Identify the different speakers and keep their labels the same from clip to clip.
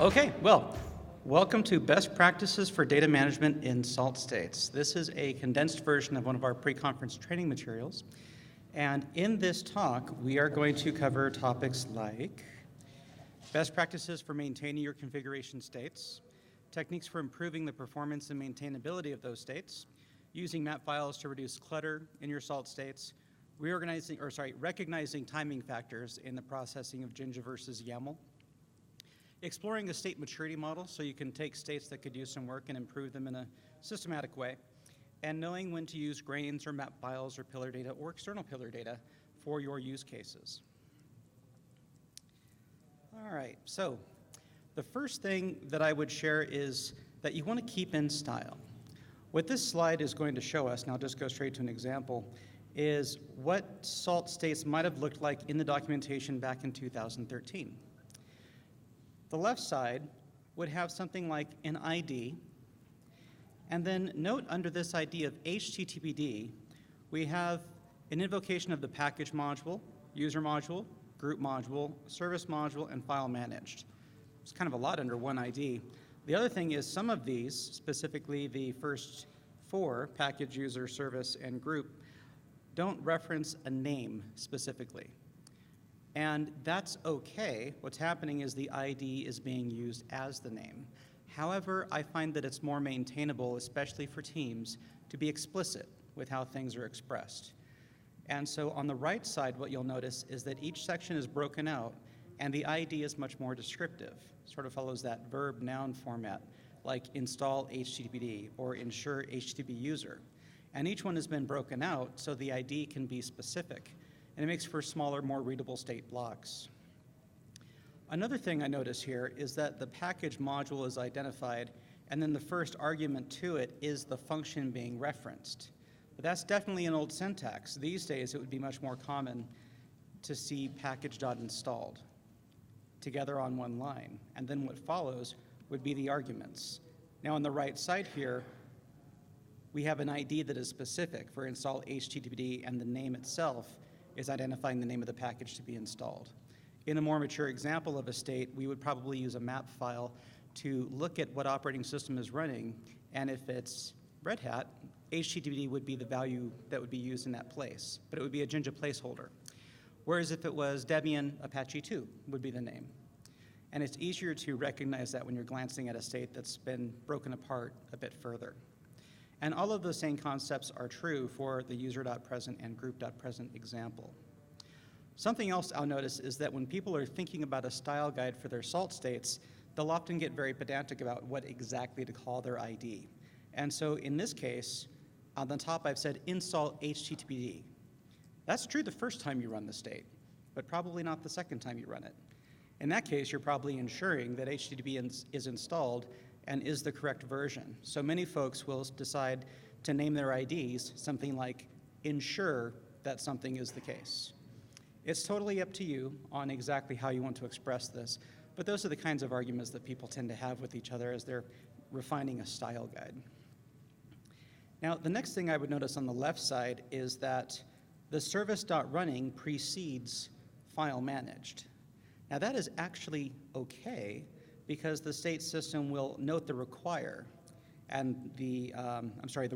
Speaker 1: Okay, well, welcome to Best Practices for Data Management in Salt States. This is a condensed version of one of our pre-conference training materials. And in this talk, we are going to cover topics like best practices for maintaining your configuration states, techniques for improving the performance and maintainability of those states, using map files to reduce clutter in your salt states, recognizing timing factors in the processing of Jinja versus YAML, exploring a state maturity model so you can take states that could use some work and improve them in a systematic way, and knowing when to use grains or map files or pillar data or external pillar data for your use cases. All right, so the first thing that I would share is that you want to keep in style. What this slide is going to show us, and I'll just go straight to an example, is what salt states might have looked like in the documentation back in 2013. The left side would have something like an ID, and then note under this ID of HTTPD, we have an invocation of the package module, user module, group module, service module, and file managed. It's kind of a lot under one ID. The other thing is some of these, specifically the first four, package, user, service, and group, don't reference a name specifically. And that's okay. What's happening is the ID is being used as the name. However, I find that it's more maintainable, especially for teams, to be explicit with how things are expressed. And so on the right side, what you'll notice is that each section is broken out, and the ID is much more descriptive. Sort of follows that verb-noun format, like install HTTPD or ensure HTTP user. And each one has been broken out so the ID can be specific, and it makes for smaller, more readable state blocks. Another thing I notice here is that the package module is identified, and then the first argument to it is the function being referenced. But that's definitely an old syntax. These days, it would be much more common to see package.installed together on one line, and then what follows would be the arguments. Now on the right side here, we have an ID that is specific for install HTTPD, and the name itself is identifying the name of the package to be installed. In a more mature example of a state, we would probably use a map file to look at what operating system is running, and if it's Red Hat, HTTPD would be the value that would be used in that place, but it would be a Jinja placeholder. Whereas if it was Debian, Apache 2 would be the name. And it's easier to recognize that when you're glancing at a state that's been broken apart a bit further. And all of those same concepts are true for the user.present and group.present example. Something else I'll notice is that when people are thinking about a style guide for their salt states, they'll often get very pedantic about what exactly to call their ID. And so in this case, on the top I've said install HTTPD. That's true the first time you run the state, but probably not the second time you run it. In that case, you're probably ensuring that HTTP is installed and is the correct version. So many folks will decide to name their IDs something like ensure that something is the case. It's totally up to you on exactly how you want to express this, but those are the kinds of arguments that people tend to have with each other as they're refining a style guide. Now, the next thing I would notice on the left side is that the service.running precedes file managed. Now that is actually okay because the state system will note the require and the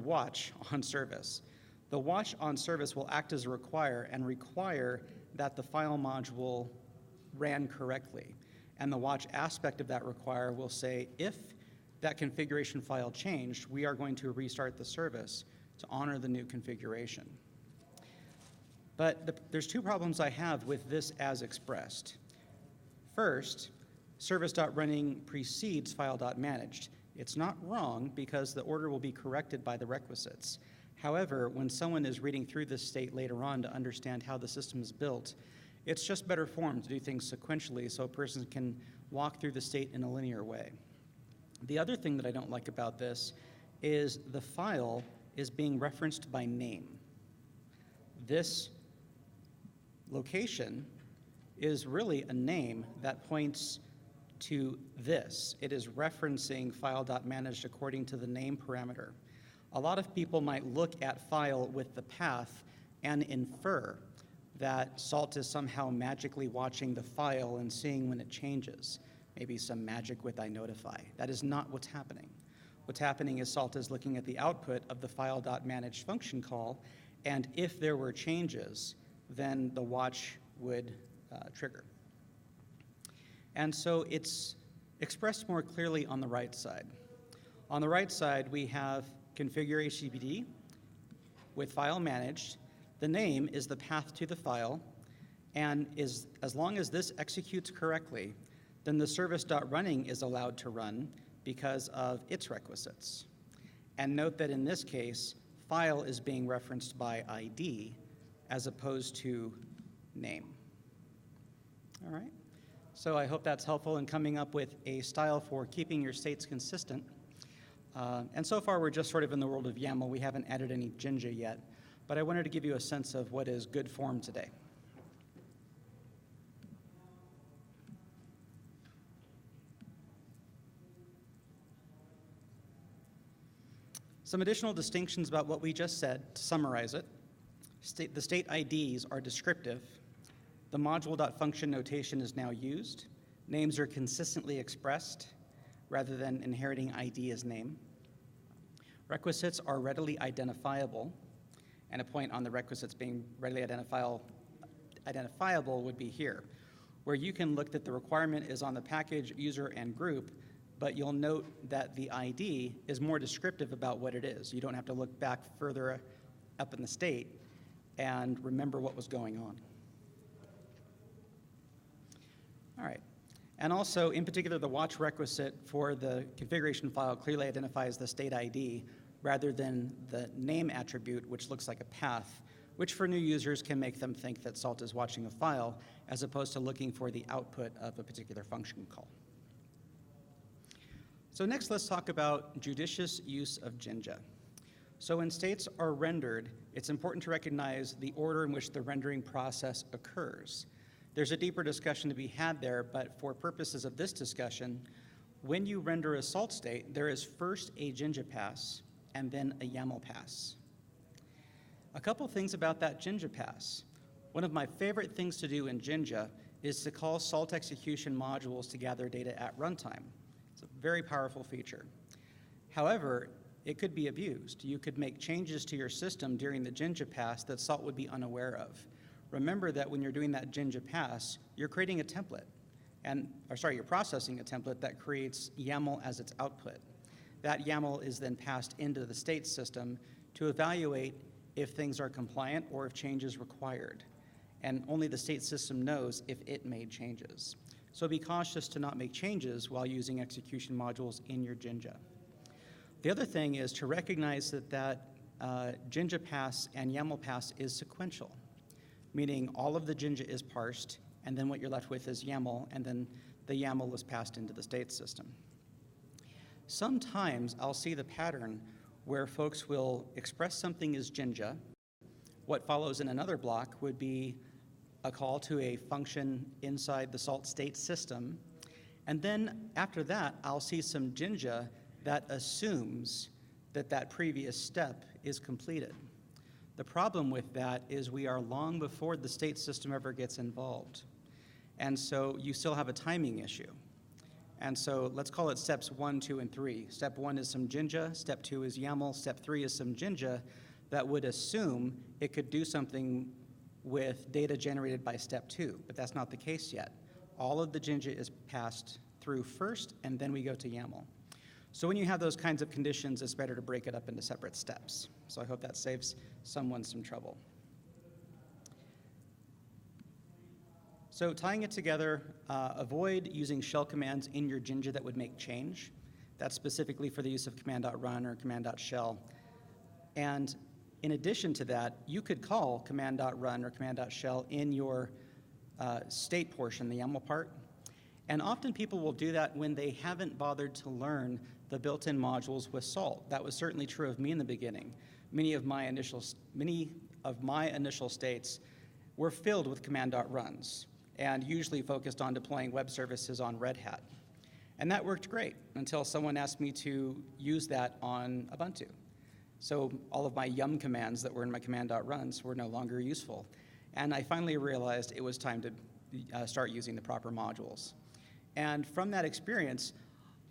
Speaker 1: watch on service. The watch on service will act as a require and require that the file module ran correctly. And the watch aspect of that require will say, if that configuration file changed, we are going to restart the service to honor the new configuration. But there's two problems I have with this as expressed. First, service.running precedes file.managed. It's not wrong because the order will be corrected by the requisites. However, when someone is reading through this state later on to understand how the system is built, it's just better form to do things sequentially so a person can walk through the state in a linear way. The other thing that I don't like about this is the file is being referenced by name. This location is really a name that points to this. It is referencing file.managed according to the name parameter. A lot of people might look at file with the path and infer that Salt is somehow magically watching the file and seeing when it changes. maybe some magic with iNotify. That is not what's happening. What's happening is Salt is looking at the output of the file.managed function call, and if there were changes, then the watch would trigger. And so it's expressed more clearly on the right side. On the right side, we have configure HTTPD with file managed. The name is the path to the file, and as long as this executes correctly, then the service.running is allowed to run because of its requisites. And note that in this case, file is being referenced by ID as opposed to name. All right, so I hope that's helpful in coming up with a style for keeping your states consistent. And so far, we're just sort of in the world of YAML. We haven't added any Jinja yet, but I wanted to give you a sense of what is good form today. Some additional distinctions about what we just said, to summarize it. The state IDs are descriptive. The module.function notation is now used. Names are consistently expressed rather than inheriting ID as name. Requisites are readily identifiable, and a point on the requisites being readily identifiable would be here, where you can look that the requirement is on the package, user, and group, but you'll note that the ID is more descriptive about what it is. You don't have to look back further up in the state and remember what was going on. All right. And also, in particular, the watch requisite for the configuration file clearly identifies the state ID rather than the name attribute, which looks like a path, which for new users can make them think that Salt is watching a file as opposed to looking for the output of a particular function call. So next, let's talk about judicious use of Jinja. So when states are rendered, it's important to recognize the order in which the rendering process occurs. There's a deeper discussion to be had there, but for purposes of this discussion, when you render a Salt state, there is first a Jinja pass and then a YAML pass. A couple things about that Jinja pass. One of my favorite things to do in Jinja is to call Salt execution modules to gather data at runtime. It's a very powerful feature. However, it could be abused. You could make changes to your system during the Jinja pass that Salt would be unaware of. Remember that when you're doing that Jinja pass, you're creating a template, you're processing a template that creates YAML as its output. That YAML is then passed into the state system to evaluate if things are compliant or if change is required. And only the state system knows if it made changes. So be cautious to not make changes while using execution modules in your Jinja. The other thing is to recognize that Jinja pass and YAML pass is sequential, meaning all of the Jinja is parsed, and then what you're left with is YAML, and then the YAML is passed into the state system. Sometimes I'll see the pattern where folks will express something as Jinja. What follows in another block would be a call to a function inside the Salt state system. And then after that, I'll see some Jinja that assumes that that previous step is completed. The problem with that is we are long before the state system ever gets involved. And so you still have a timing issue. And so let's call it steps 1, 2, and 3. Step 1 is some Jinja, step 2 is YAML, step 3 is some Jinja that would assume it could do something with data generated by step 2, but that's not the case yet. All of the Jinja is passed through first, and then we go to YAML. So when you have those kinds of conditions, it's better to break it up into separate steps. So I hope that saves someone some trouble. So tying it together, avoid using shell commands in your Jinja that would make change. That's specifically for the use of command.run or command.shell. And in addition to that, you could call command.run or command.shell in your state portion, the YAML part. And often people will do that when they haven't bothered to learn the built-in modules with Salt. That was certainly true of me in the beginning. Many of my initial states were filled with command.runs and usually focused on deploying web services on Red Hat. And that worked great until someone asked me to use that on Ubuntu. So all of my yum commands that were in my command.runs were no longer useful. And I finally realized it was time to start using the proper modules. And from that experience,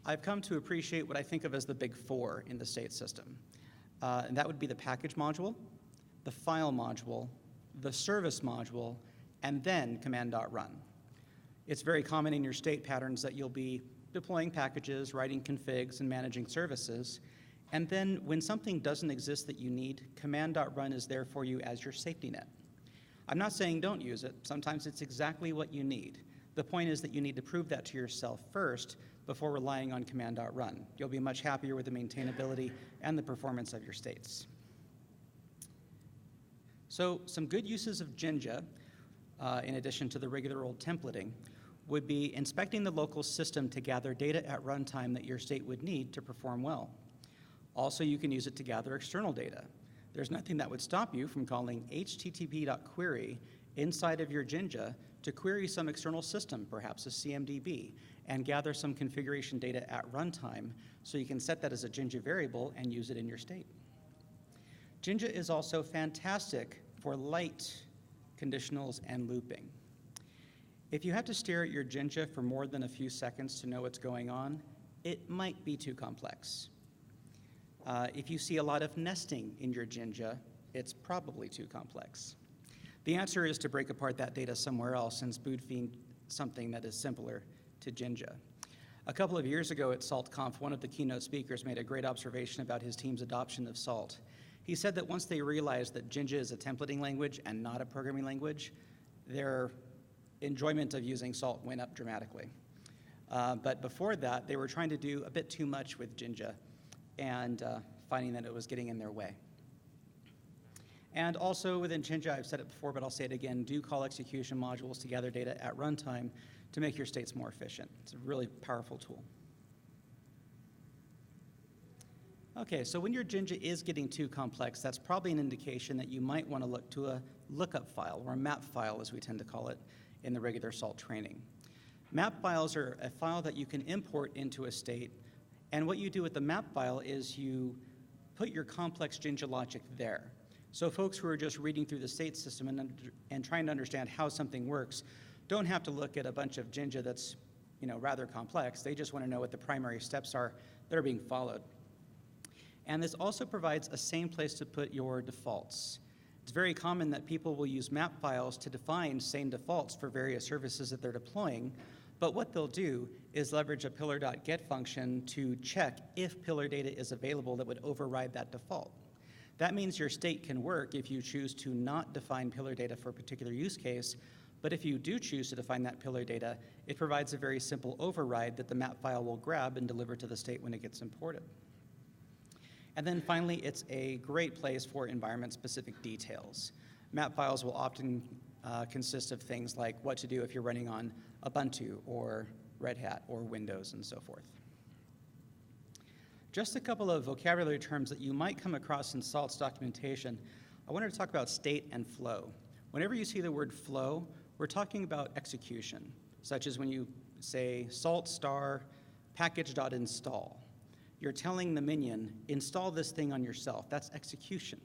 Speaker 1: I've come to appreciate what I think of as the big four in the state system. And that would be the package module, the file module, the service module, and then command.run. It's very common in your state patterns that you'll be deploying packages, writing configs, and managing services. And then when something doesn't exist that you need, command.run is there for you as your safety net. I'm not saying don't use it. Sometimes it's exactly what you need. The point is that you need to prove that to yourself first before relying on command.run. You'll be much happier with the maintainability and the performance of your states. So some good uses of Jinja, in addition to the regular old templating, would be inspecting the local system to gather data at runtime that your state would need to perform well. Also, you can use it to gather external data. There's nothing that would stop you from calling http.query inside of your Jinja to query some external system, perhaps a CMDB, and gather some configuration data at runtime so you can set that as a Jinja variable and use it in your state. Jinja is also fantastic for light conditionals and looping. If you have to stare at your Jinja for more than a few seconds to know what's going on, it might be too complex. If you see a lot of nesting in your Jinja, it's probably too complex. The answer is to break apart that data somewhere else and spoon-feed something that is simpler to Jinja. A couple of years ago at SaltConf, one of the keynote speakers made a great observation about his team's adoption of Salt. He said that once they realized that Jinja is a templating language and not a programming language, their enjoyment of using Salt went up dramatically. But before that, they were trying to do a bit too much with Jinja and finding that it was getting in their way. And also within Jinja, I've said it before, but I'll say it again, do call execution modules to gather data at runtime to make your states more efficient. It's a really powerful tool. Okay, so when your Jinja is getting too complex, that's probably an indication that you might want to look to a lookup file, or a map file as we tend to call it in the regular Salt training. Map files are a file that you can import into a state, and what you do with the map file is you put your complex Jinja logic there. So folks who are just reading through the state system and trying to understand how something works don't have to look at a bunch of Jinja that's rather complex. They just want to know what the primary steps are that are being followed. And this also provides a same place to put your defaults. It's very common that people will use map files to define same defaults for various services that they're deploying, but what they'll do is leverage a pillar.get function to check if pillar data is available that would override that default. That means your state can work if you choose to not define pillar data for a particular use case, but if you do choose to define that pillar data, it provides a very simple override that the map file will grab and deliver to the state when it gets imported. And then finally, it's a great place for environment-specific details. Map files will often consist of things like what to do if you're running on Ubuntu or Red Hat or Windows and so forth. Just a couple of vocabulary terms that you might come across in Salt's documentation. I wanted to talk about state and flow. Whenever you see the word flow, we're talking about execution, such as when you say salt star package.install. You're telling the minion, install this thing on yourself. That's execution.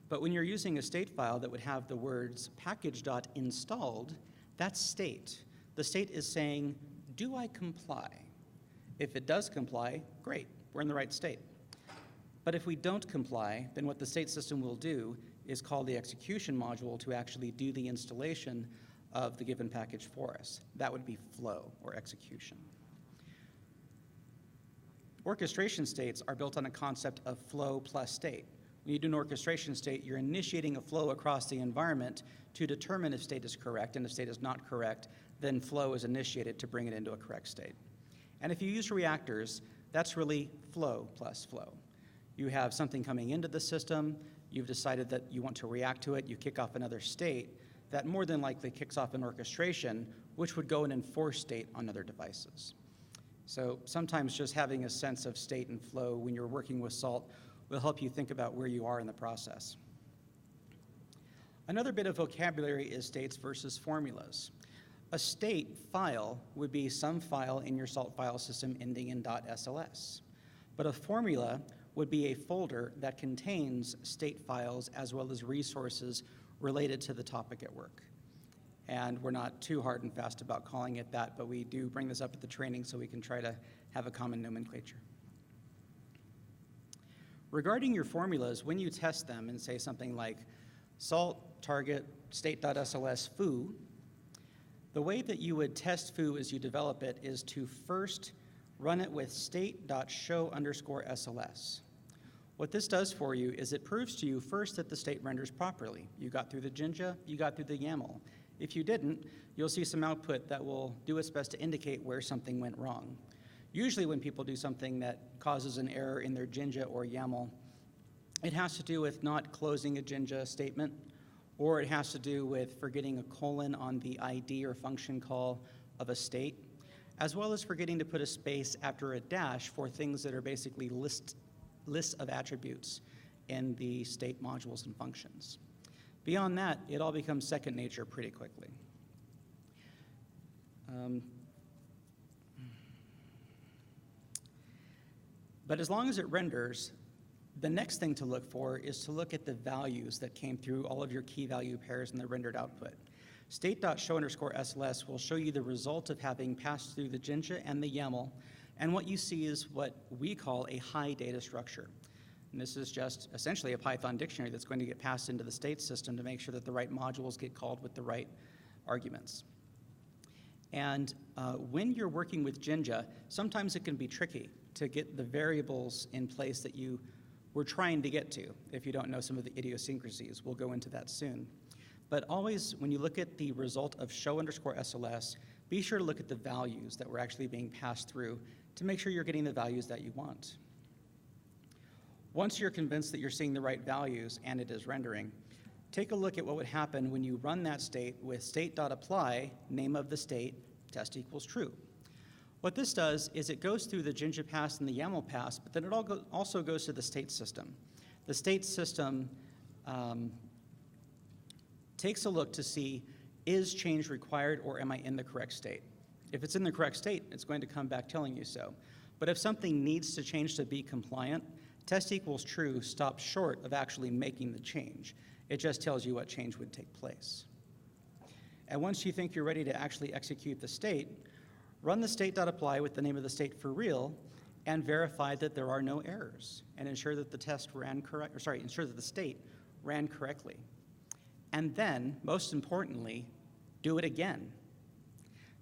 Speaker 1: But when you're using a state file that would have the words package.installed, that's state. The state is saying, do I comply? If it does comply, great, we're in the right state. But if we don't comply, then what the state system will do is call the execution module to actually do the installation of the given package for us. That would be flow or execution. Orchestration states are built on a concept of flow plus state. When you do an orchestration state, you're initiating a flow across the environment to determine if state is correct, and if state is not correct, then flow is initiated to bring it into a correct state. And if you use reactors, that's really flow plus flow. You have something coming into the system, you've decided that you want to react to it, you kick off another state, that more than likely kicks off an orchestration, which would go and enforce state on other devices. So sometimes just having a sense of state and flow when you're working with Salt will help you think about where you are in the process. Another bit of vocabulary is states versus formulas. A state file would be some file in your Salt file system ending in .sls. But a formula would be a folder that contains state files as well as resources related to the topic at work. and we're not too hard and fast about calling it that, but we do bring this up at the training so we can try to have a common nomenclature. Regarding your formulas, when you test them and say something like salt target state.sls foo, the way that you would test foo as you develop it is to first run it with state.show_sls. What this does for you is it proves to you first that the state renders properly. You got through the Jinja, you got through the YAML. If you didn't, you'll see some output that will do its best to indicate where something went wrong. Usually when people do something that causes an error in their Jinja or YAML, it has to do with not closing a Jinja statement, or it has to do with forgetting a colon on the ID or function call of a state, as well as forgetting to put a space after a dash for things that are basically lists of attributes in the state modules and functions. Beyond that, it all becomes second nature pretty quickly. But as long as it renders, the next thing to look for is to look at the values that came through all of your key value pairs in the rendered output. State.show_sls will show you the result of having passed through the Jinja and the YAML, and what you see is what we call a high data structure. And this is just essentially a Python dictionary that's going to get passed into the state system to make sure that the right modules get called with the right arguments. And when you're working with Jinja, sometimes it can be tricky to get the variables in place that you were trying to get to, if you don't know some of the idiosyncrasies. We'll go into that soon. But always, when you look at the result of show_sls, be sure to look at the values that were actually being passed through to make sure you're getting the values that you want. Once you're convinced that you're seeing the right values and it is rendering, take a look at what would happen when you run that state with state.apply, name of the state, test equals true. What this does is it goes through the Jinja pass and the YAML pass, but then it also goes to the state system. The state system takes a look to see, is change required or am I in the correct state? If it's in the correct state, it's going to come back telling you so. But if something needs to change to be compliant, test equals true stops short of actually making the change. It just tells you what change would take place. And once you think you're ready to actually execute the state, run the state.apply with the name of the state for real and verify that there are no errors and ensure that the test ran correct, ensure that the state ran correctly. And then, most importantly, do it again.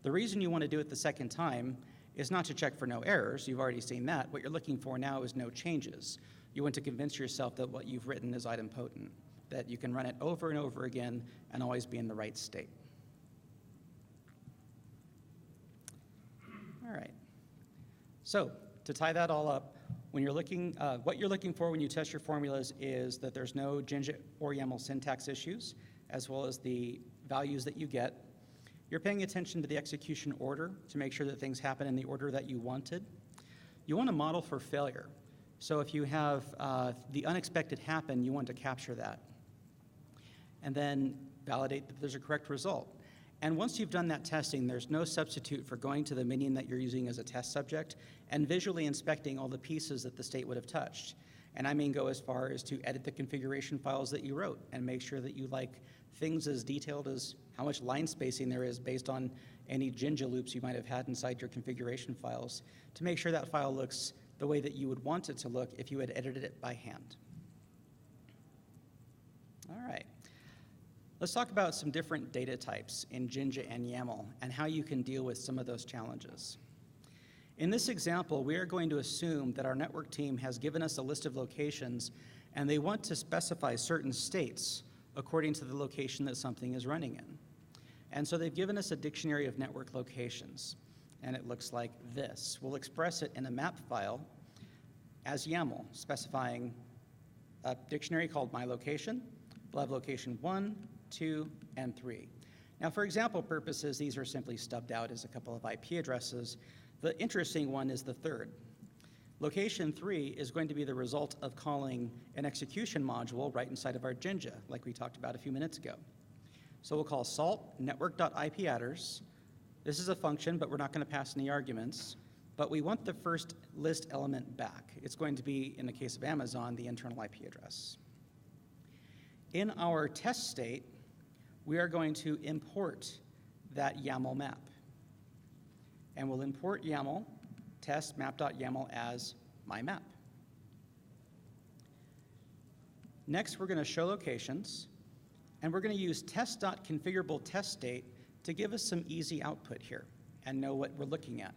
Speaker 1: The reason you want to do it the second time is not to check for no errors. You've already seen that. What you're looking for now is no changes. You want to convince yourself that what you've written is idempotent, that you can run it over and over again and always be in the right state. All right. So to tie that all up, when you're looking, what you're looking for when you test your formulas is that there's no Jinja or YAML syntax issues, as well as the values that you get. You're paying attention to the execution order to make sure that things happen in the order that you wanted. You want to model for failure. So if you have the unexpected happen, you want to capture that. And then validate that there's a correct result. And once you've done that testing, there's no substitute for going to the minion that you're using as a test subject and visually inspecting all the pieces that the state would have touched. And I mean go as far as to edit the configuration files that you wrote and make sure that you like things as detailed as how much line spacing there is based on any Jinja loops you might have had inside your configuration files to make sure that file looks the way that you would want it to look if you had edited it by hand. All right. Let's talk about some different data types in Jinja and YAML and how you can deal with some of those challenges. In this example, we are going to assume that our network team has given us a list of locations and they want to specify certain states according to the location that something is running in. And so they've given us a dictionary of network locations, and it looks like this. We'll express it in a map file as YAML, specifying a dictionary called myLocation. We'll have location 1, 2, and 3. Now, for example purposes, these are simply stubbed out as a couple of IP addresses. The interesting one is the third. Location 3 is going to be the result of calling an execution module right inside of our Jinja, like we talked about a few minutes ago. So we'll call salt network.ipaddrs. This is a function, but we're not going to pass any arguments. But we want the first list element back. It's going to be, in the case of Amazon, the internal IP address. In our test state, we are going to import that YAML map. And we'll import YAML test map.yaml as my map. Next, we're going to show locations, and we're going to use test.configurable test state to give us some easy output here and know what we're looking at.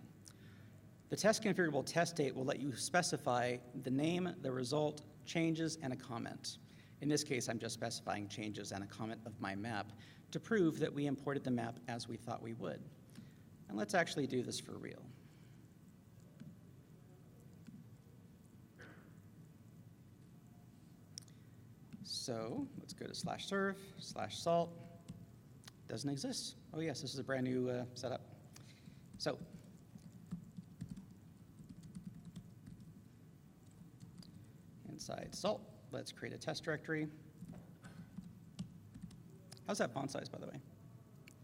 Speaker 1: The test configurable test state will let you specify the name, the result, changes, and a comment. In this case, I'm just specifying changes and a comment of my map to prove that we imported the map as we thought we would. And let's actually do this for real. So let's go to /serve/salt. Doesn't exist. Oh yes, this is a brand new setup. So inside salt, let's create a test directory. How's that font size, by the way?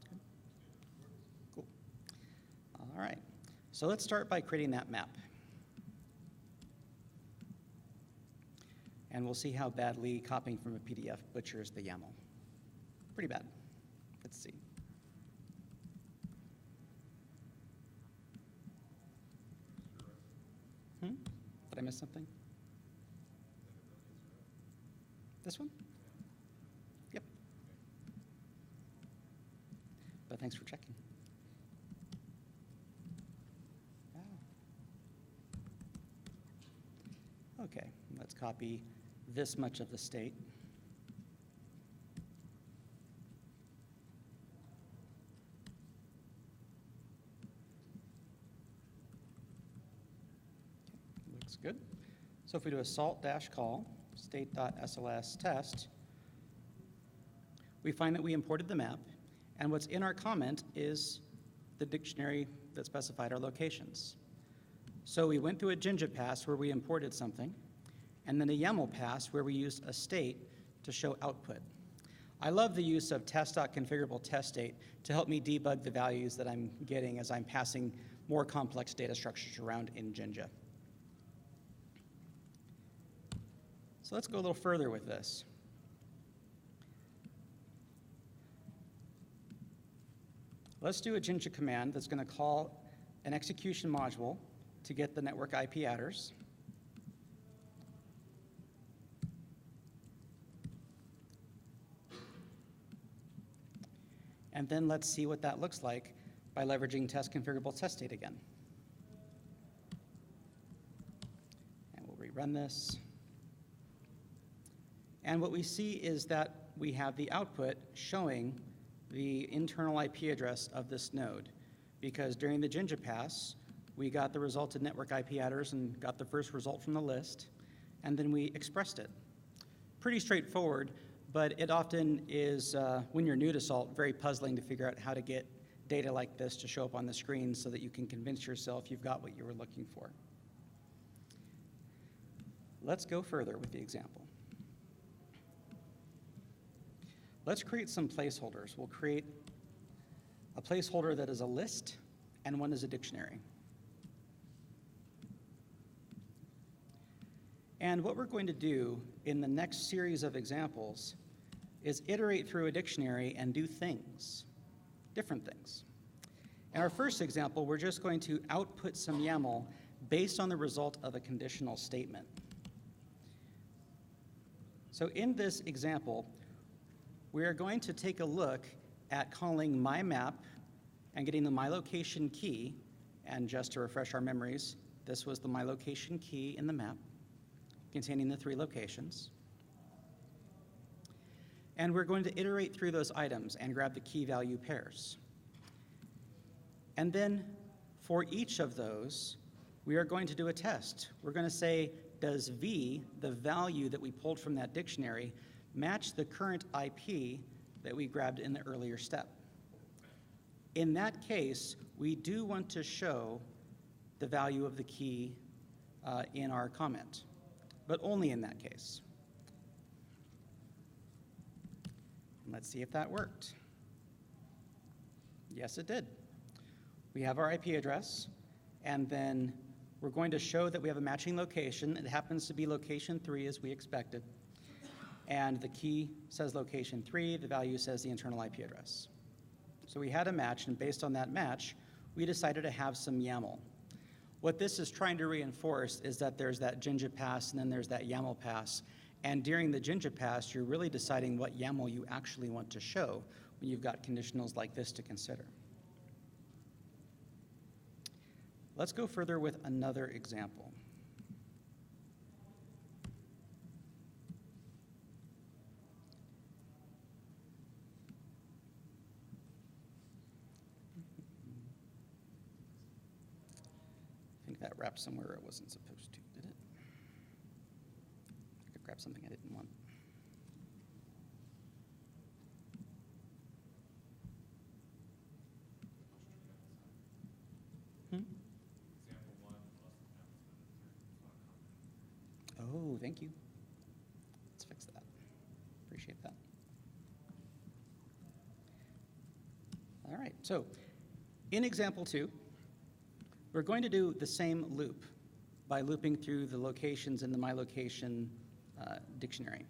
Speaker 1: Good. Cool. All right. So let's start by creating that map. And we'll see how badly copying from a PDF butchers the YAML. Pretty bad. Let's see. Did I miss something? This one? Yep. But thanks for checking. Okay, let's copy this much of the state. Okay, looks good. So if we do a salt-call state.sls test, we find that we imported the map, and what's in our comment is the dictionary that specified our locations. So we went through a Jinja pass where we imported something, and then a YAML pass where we used a state to show output. I love the use of test.configurable test state to help me debug the values that I'm getting as I'm passing more complex data structures around in Jinja. So let's go a little further with this. Let's do a Jinja command that's going to call an execution module to get the network IP adders. And then let's see what that looks like by leveraging test configurable test state again. And we'll rerun this. And what we see is that we have the output showing the internal IP address of this node, because during the Jinja pass, we got the resulted network IP adders and got the first result from the list, and then we expressed it. Pretty straightforward, but it often is, when you're new to Salt, very puzzling to figure out how to get data like this to show up on the screen so that you can convince yourself you've got what you were looking for. Let's go further with the example. Let's create some placeholders. We'll create a placeholder that is a list and one is a dictionary. And what we're going to do in the next series of examples is iterate through a dictionary and do things, different things. In our first example, we're just going to output some YAML based on the result of a conditional statement. So in this example, we are going to take a look at calling mymap and getting the myLocation key. And just to refresh our memories, this was the myLocation key in the map containing the 3 locations. And we're going to iterate through those items and grab the key value pairs. And then for each of those, we are going to do a test. We're going to say, does V, the value that we pulled from that dictionary, match the current IP that we grabbed in the earlier step? In that case, we do want to show the value of the key in our comment, but only in that case. Let's see if that worked. Yes, it did. We have our IP address, and then we're going to show that we have a matching location. It happens to be location 3 as we expected. and the key says location 3, the value says the internal IP address. So we had a match, and based on that match, we decided to have some YAML. What this is trying to reinforce is that there's that Jinja pass and then there's that YAML pass. And during the Jinja pass, you're really deciding what YAML you actually want to show when you've got conditionals like this to consider. Let's go further with another example. I think that wrapped somewhere it wasn't supposed to, did it? I could grab something I didn't want. Oh, thank you. Let's fix that. Appreciate that. All right, so in example 2, we're going to do the same loop by looping through the locations in the myLocation dictionary.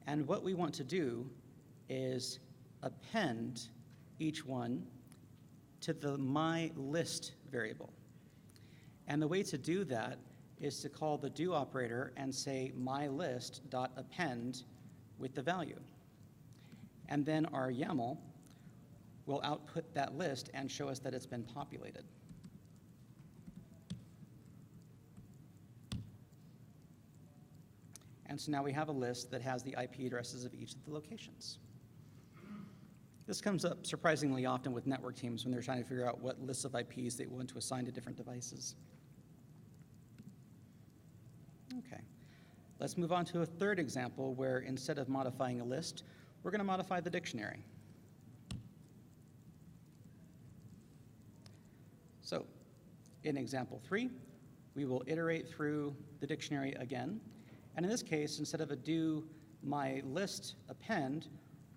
Speaker 1: And what we want to do is append each one to the myList variable. And the way to do that is to call the do operator and say myList.append with the value. And then our YAML will output that list and show us that it's been populated. And so now we have a list that has the IP addresses of each of the locations. This comes up surprisingly often with network teams when they're trying to figure out what lists of IPs they want to assign to different devices. Okay, let's move on to a third example where instead of modifying a list, we're going to modify the dictionary. So in example 3, we will iterate through the dictionary again. And in this case, instead of a do myList append,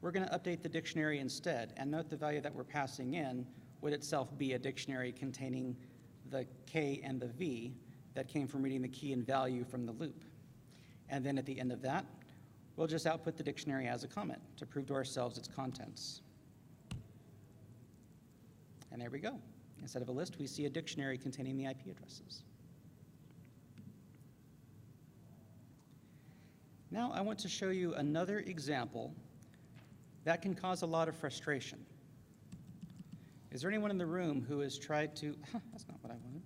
Speaker 1: we're going to update the dictionary instead. And note the value that we're passing in would itself be a dictionary containing the K and the V that came from reading the key and value from the loop. And then at the end of that, we'll just output the dictionary as a comment to prove to ourselves its contents. And there we go. Instead of a list, we see a dictionary containing the IP addresses. Now I want to show you another example that can cause a lot of frustration. Is there anyone in the room who has tried to, that's not what I wanted.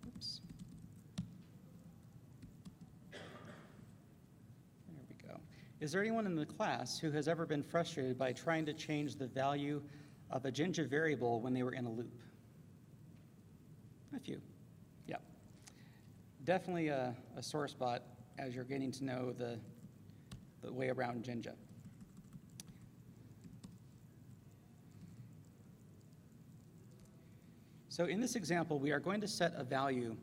Speaker 1: Oops. There we go. Is there anyone in the class who has ever been frustrated by trying to change the value of a Jinja variable when they were in a loop? A few. Yeah. Definitely a sore spot as you're getting to know the way around Jinja. So in this example, we are going to set a value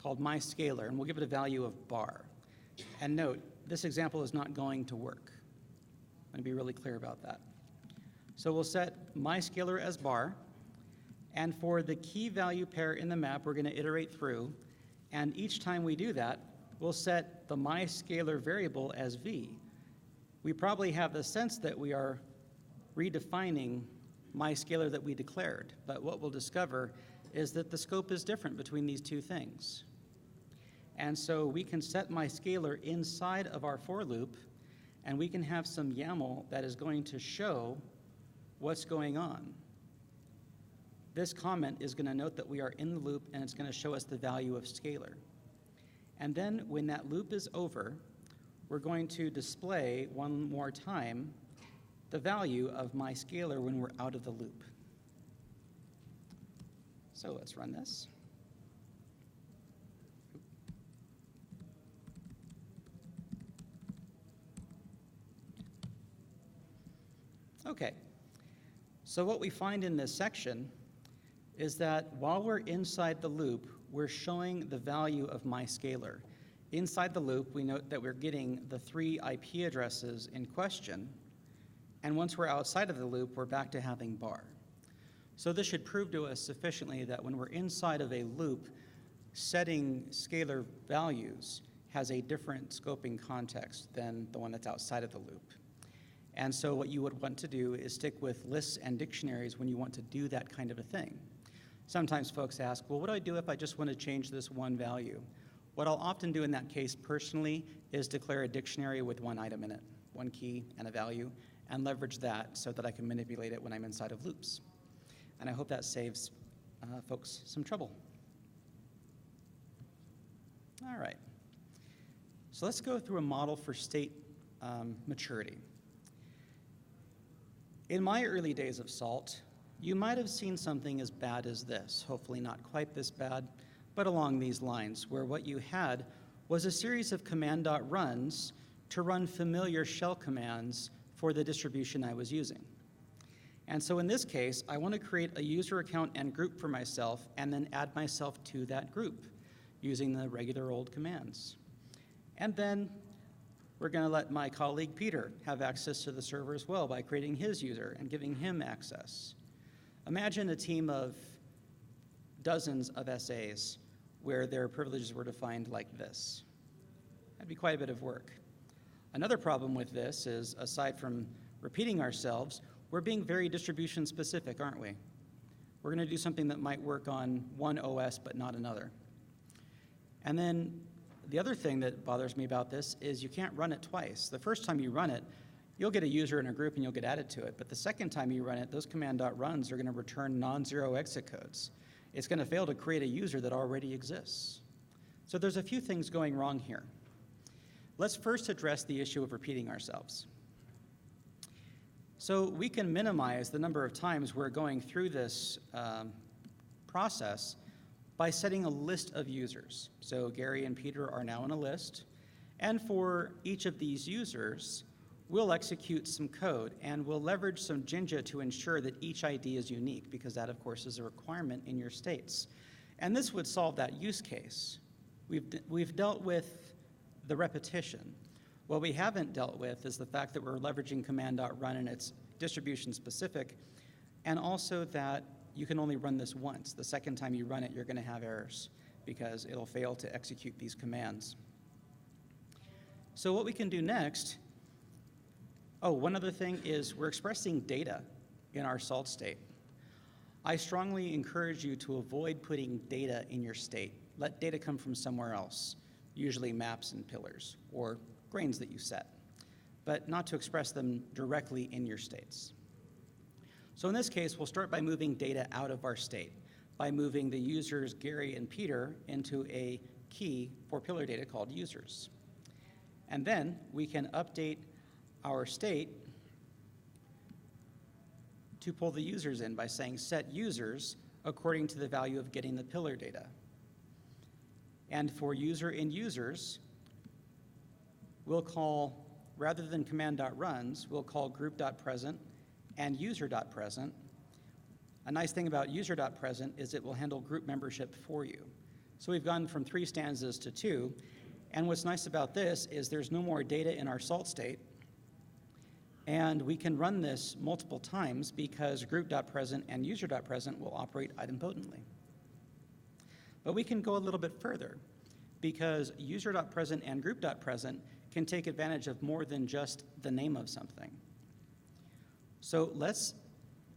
Speaker 1: called myScalar, and we'll give it a value of bar. And note, this example is not going to work. I'm going to be really clear about that. So we'll set myScalar as bar, and for the key value pair in the map, we're going to iterate through, and each time we do that, we'll set the myScalar variable as v. We probably have the sense that we are redefining myScalar that we declared, but what we'll discover is that the scope is different between these two things. And so we can set myScalar inside of our for loop, and we can have some YAML that is going to show what's going on. This comment is going to note that we are in the loop, and it's going to show us the value of scalar. And then when that loop is over, we're going to display one more time the value of myScalar when we're out of the loop. So let's run this. Okay, so what we find in this section is that while we're inside the loop, we're showing the value of myScalar. Inside the loop, we note that we're getting the 3 IP addresses in question, and once we're outside of the loop, we're back to having bar. So this should prove to us sufficiently that when we're inside of a loop, setting scalar values has a different scoping context than the one that's outside of the loop. And so what you would want to do is stick with lists and dictionaries when you want to do that kind of a thing. Sometimes folks ask, well, what do I do if I just want to change this one value? What I'll often do in that case personally is declare a dictionary with one item in it, one key and a value, and leverage that so that I can manipulate it when I'm inside of loops. And I hope that saves folks some trouble. All right. So let's go through a model for state maturity. In my early days of SALT, you might have seen something as bad as this, hopefully not quite this bad, but along these lines, where what you had was a series of command.runs to run familiar shell commands for the distribution I was using. And so in this case, I want to create a user account and group for myself and then add myself to that group using the regular old commands. And then we're going to let my colleague Peter have access to the server as well by creating his user and giving him access. Imagine a team of dozens of SAs where their privileges were defined like this. That'd be quite a bit of work. Another problem with this is, aside from repeating ourselves, we're being very distribution specific, aren't we? We're going to do something that might work on one OS but not another. And then the other thing that bothers me about this is you can't run it twice. The first time you run it, you'll get a user in a group and you'll get added to it. But the second time you run it, those command.runs are going to return non-zero exit codes. It's going to fail to create a user that already exists. So there's a few things going wrong here. Let's first address the issue of repeating ourselves. So we can minimize the number of times we're going through this process by setting a list of users. So Gary and Peter are now in a list. And for each of these users, we'll execute some code, and we'll leverage some Jinja to ensure that each ID is unique, because that, of course, is a requirement in your states. And this would solve that use case. We've dealt with the repetition. What we haven't dealt with is the fact that we're leveraging command.run and it's distribution specific, and also that you can only run this once. The second time you run it, you're going to have errors because it'll fail to execute these commands. So what we can do next, one other thing is we're expressing data in our salt state. I strongly encourage you to avoid putting data in your state. Let data come from somewhere else, usually maps and pillars or grains that you set, but not to express them directly in your states. So in this case, we'll start by moving data out of our state, by moving the users Gary and Peter into a key for pillar data called users. And then we can update our state to pull the users in by saying set users according to the value of getting the pillar data. And for user in users, we'll call, rather than command.runs, we'll call group.present and user.present. A nice thing about user.present is it will handle group membership for you. So we've gone from 3 stanzas to 2. And what's nice about this is there's no more data in our salt state. And we can run this multiple times because group.present and user.present will operate idempotently. But we can go a little bit further because user.present and group.present can take advantage of more than just the name of something. So let's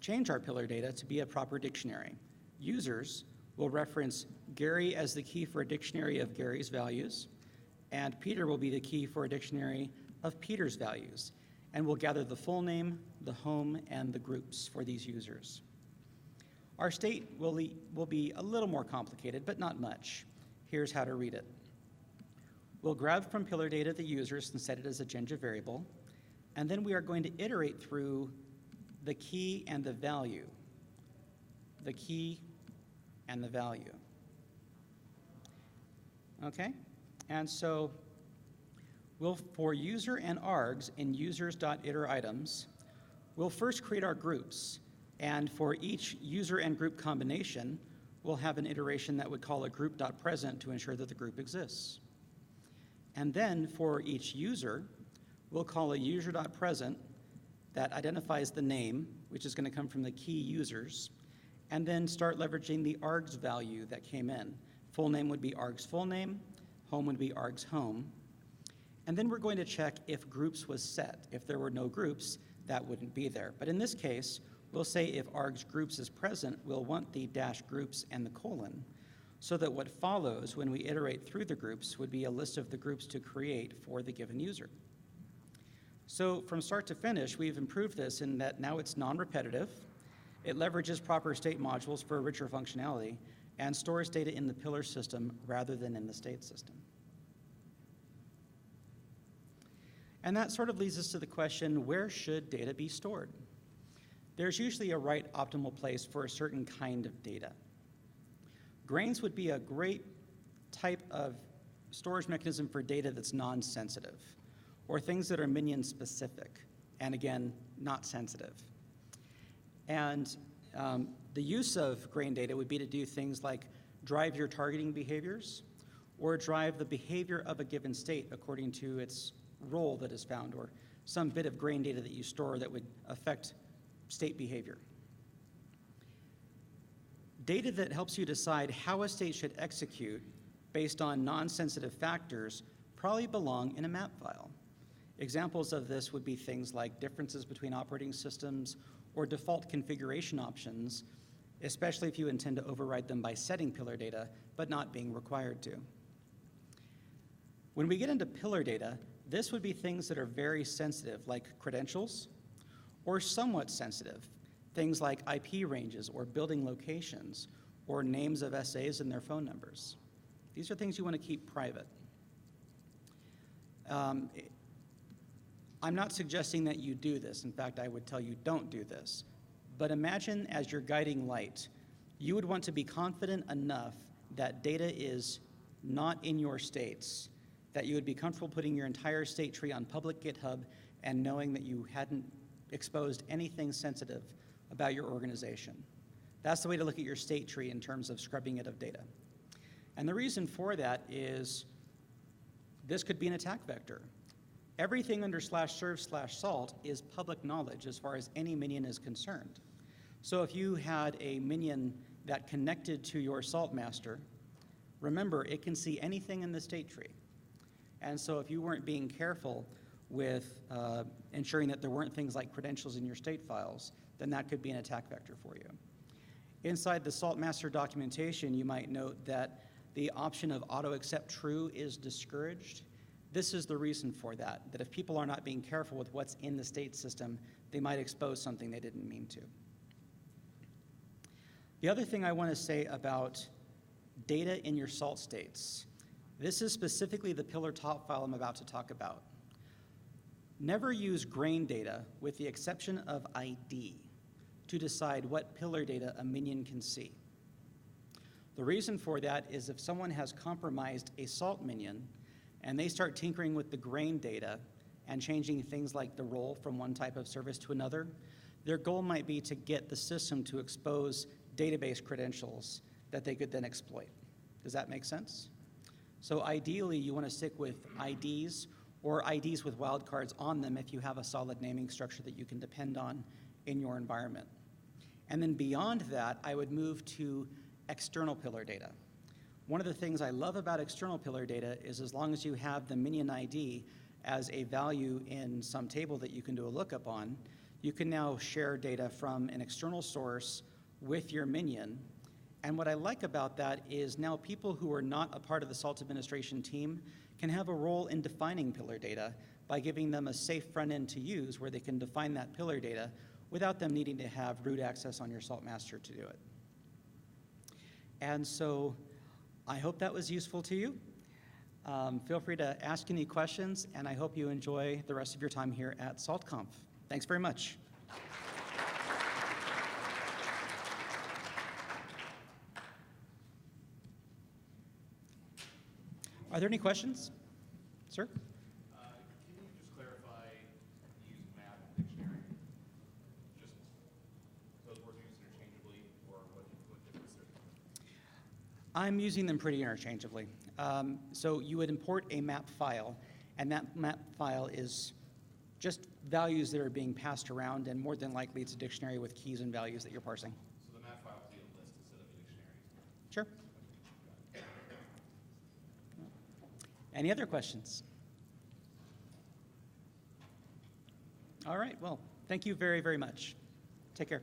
Speaker 1: change our pillar data to be a proper dictionary. Users will reference Gary as the key for a dictionary of Gary's values, and Peter will be the key for a dictionary of Peter's values. And we'll gather the full name, the home, and the groups for these users. Our state will be a little more complicated, but not much. Here's how to read it. We'll grab from pillar data the users and set it as a Jinja variable, and then we are going to iterate through the key and the value. The key and the value. Okay? And so for user and args in users.iterItems, we'll first create our groups. And for each user and group combination, we'll have an iteration that would call a group.present to ensure that the group exists. And then for each user, we'll call a user.present that identifies the name, which is going to come from the key users. and then start leveraging the args value that came in. Full name would be args full name, home would be args home. And then we're going to check if groups was set. If there were no groups, that wouldn't be there. But in this case, we'll say if args groups is present, we'll want the dash groups and the colon, so that what follows when we iterate through the groups would be a list of the groups to create for the given user. So from start to finish, we've improved this in that now it's non-repetitive, it leverages proper state modules for richer functionality, and stores data in the pillar system rather than in the state system. And that sort of leads us to the question, where should data be stored? There's usually a right optimal place for a certain kind of data. Grains would be a great type of storage mechanism for data that's non-sensitive, or things that are minion specific, and again, not sensitive. And the use of grain data would be to do things like drive your targeting behaviors, or drive the behavior of a given state according to its role that is found, or some bit of grain data that you store that would affect state behavior. Data that helps you decide how a state should execute based on non-sensitive factors probably belong in a map file. Examples of this would be things like differences between operating systems or default configuration options, especially if you intend to override them by setting pillar data, but not being required to. When we get into pillar data, this would be things that are very sensitive, like credentials, or somewhat sensitive, things like IP ranges or building locations or names of SAs and their phone numbers. These are things you want to keep private. I'm not suggesting that you do this. In fact, I would tell you don't do this. But imagine as your guiding light, you would want to be confident enough that data is not in your states, that you would be comfortable putting your entire state tree on public GitHub and knowing that you hadn't exposed anything sensitive about your organization. That's the way to look at your state tree in terms of scrubbing it of data. And the reason for that is this could be an attack vector. Everything under /serve/salt is public knowledge as far as any minion is concerned. So if you had a minion that connected to your salt master, remember, it can see anything in the state tree. And so if you weren't being careful with ensuring that there weren't things like credentials in your state files, then that could be an attack vector for you. Inside the salt master documentation, you might note that the option of auto accept true is discouraged. This is the reason for that if people are not being careful with what's in the state system, they might expose something they didn't mean to. The other thing I want to say about data in your salt states, this is specifically the pillar top file I'm about to talk about. Never use grain data with the exception of ID to decide what pillar data a minion can see. The reason for that is if someone has compromised a salt minion and they start tinkering with the grain data and changing things like the role from one type of service to another, their goal might be to get the system to expose database credentials that they could then exploit. Does that make sense? So ideally, you want to stick with IDs or IDs with wildcards on them if you have a solid naming structure that you can depend on in your environment. And then beyond that, I would move to external pillar data. One of the things I love about external pillar data is as long as you have the minion ID as a value in some table that you can do a lookup on, you can now share data from an external source with your minion. And what I like about that is now people who are not a part of the SALT administration team can have a role in defining pillar data by giving them a safe front end to use where they can define that pillar data without them needing to have root access on your SALT master to do it. And so I hope that was useful to you. Feel free to ask any questions, and I hope you enjoy the rest of your time here at SaltConf. Thanks very much. Are there any questions? Sir?
Speaker 2: Can you just clarify use map and dictionary? Just those words used interchangeably, or what difference there?
Speaker 1: I'm using them pretty interchangeably. So you would import a map file, and that map file is just values that are being passed around, and more than likely it's a dictionary with keys and values that you're parsing.
Speaker 2: So the map file is the
Speaker 1: Any other questions? All right, well, thank you very, very much. Take care.